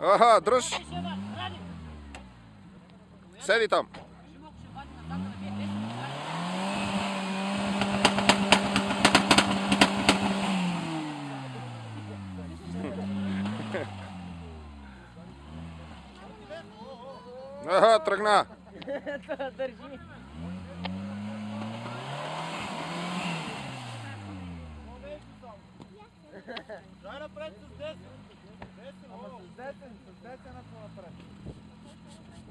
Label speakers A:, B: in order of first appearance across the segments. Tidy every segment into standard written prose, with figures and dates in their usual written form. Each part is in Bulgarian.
A: Аха, дръж! Седи там! Аха, тръгна!
B: Държи.
C: Дай напред с 10. Ама с 10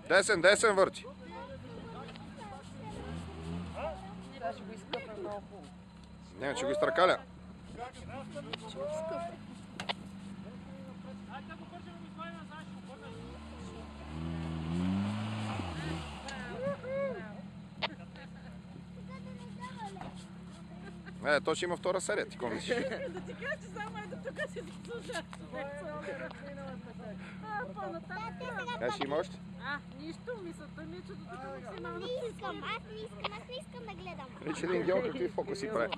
C: напред.
A: Десен върти.
B: Сега ще го изкъпя много хубаво.
A: Не, че го изтъркаля.
B: Ще го изкъпя.
A: То ще има втора серия, ти какво мислиш?
B: Да ти кажа, че само ето тук си заслужа.
A: Как ще има още?
B: Нищо, мисълта ми е, че до тук максимално
D: Не искам, аз не искам да гледам.
A: Виж един гео какви фокуси прави.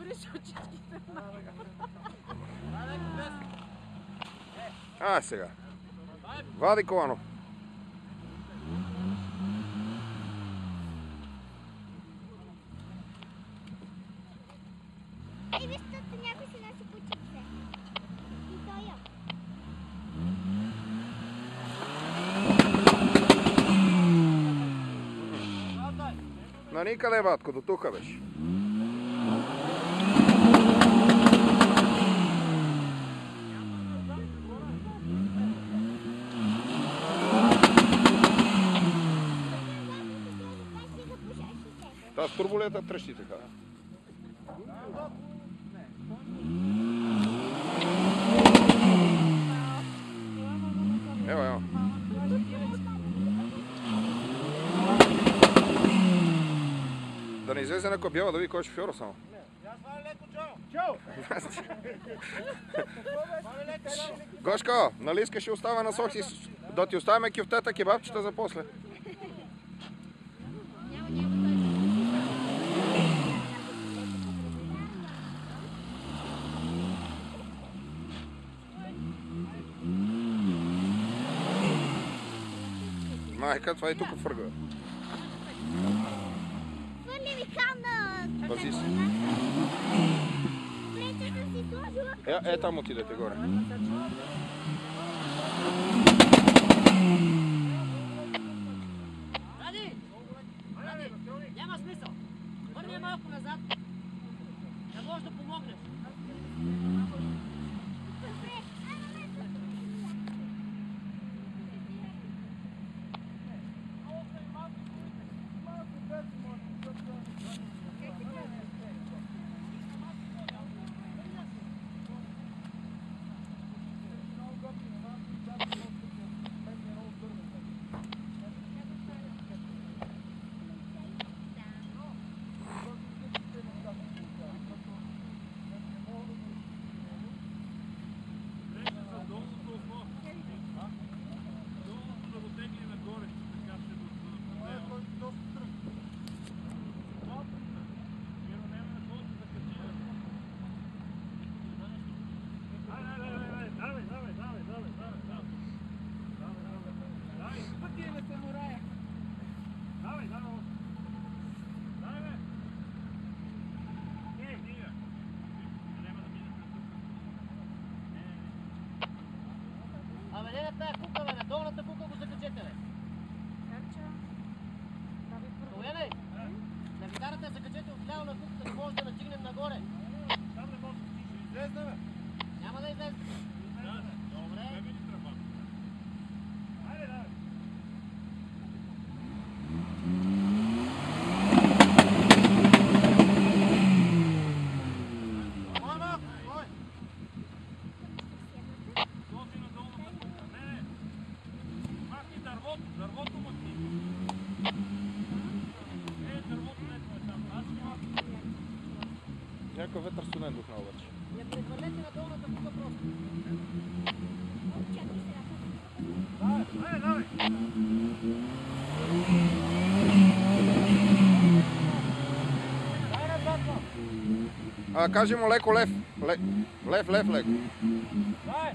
A: Сега. Вади колано.
D: Виж, тук някой си носи кучице. И той я.
A: На никъде, батко, до тука беше. Та с турболета трещи така. Ево. Да не излезе някой бяла да види кой е шофьора само. Гошко, нали искаш да оставя на Сокси да ти оставяме кюфтета кебабчета за после? Майка, това е тук в ъгъла.
D: Хвърли ми камна.
A: Пази си.
D: Плечета си сложила.
A: Там отидете горе.
B: Ради! Няма смисъл. Върни малко назад. Не можеш да помогнеш. Абе, не на тая кука, бе, на долната кука го закачете, бе. Стояне, да ви карате закачете отляво на куката, не може да натигнем нагоре.
C: Излезне, бе.
B: Няма да излезе. Добре.
A: Някой ветър студен духна обаче.
B: Не прехвърлете на долната кука просто.
A: Кажи му леко лев. Лев, леко.
C: Дай!